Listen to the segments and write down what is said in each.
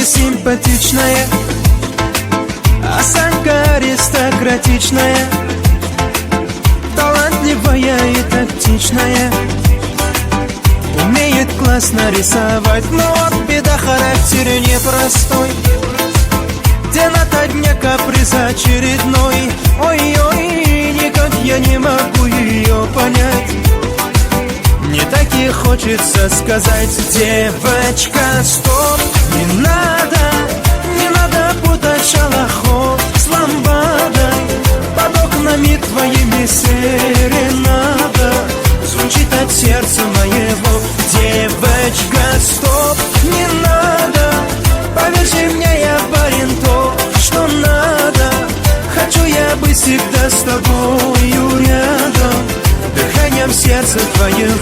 Симпатичная, осанка аристократичная, талантливая и тактичная, умеет классно рисовать, но вот беда, характер непростой. День ото дня каприз очередной. Ой-ой, никак я не могу ее понять. Мне так и хочется сказать: девочка, стоп, не надо путать шалахо с ламбадой. Под окнами твоими серенада звучит от сердца моего. Девочка, стоп, не надо, поверьте мне, я парень то, что надо. Хочу я быть всегда с тобою рядом, дыханием сердца твоего.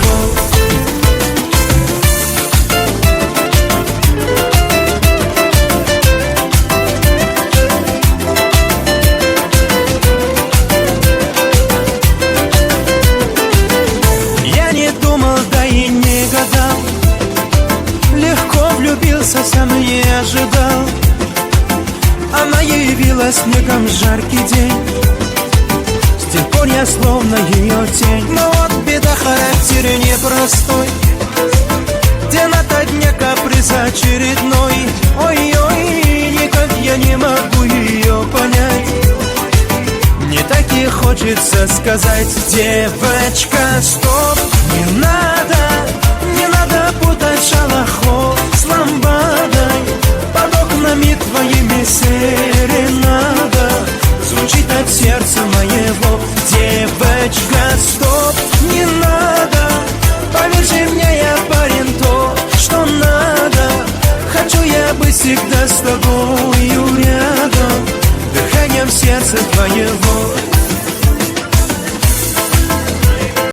Я не думал, да и не гадал, легко влюбился, сам не ожидал. Она явилась мне как жаркий день, с тех пор я словно ее тень. Но вот беда, характер непростой. День ото дня каприз очередной. Ой-ой, никак я не могу ее понять. Мне так и хочется сказать: девочка, стоп, не надо путать шалахо с ламбадой. Под окнами твоими серенада звучит от сердца моего. Девочка, стоп, не надо, поверьте мне, я парень то, что надо. Хочу я быть всегда с тобою рядом, дыханием сердца твоего.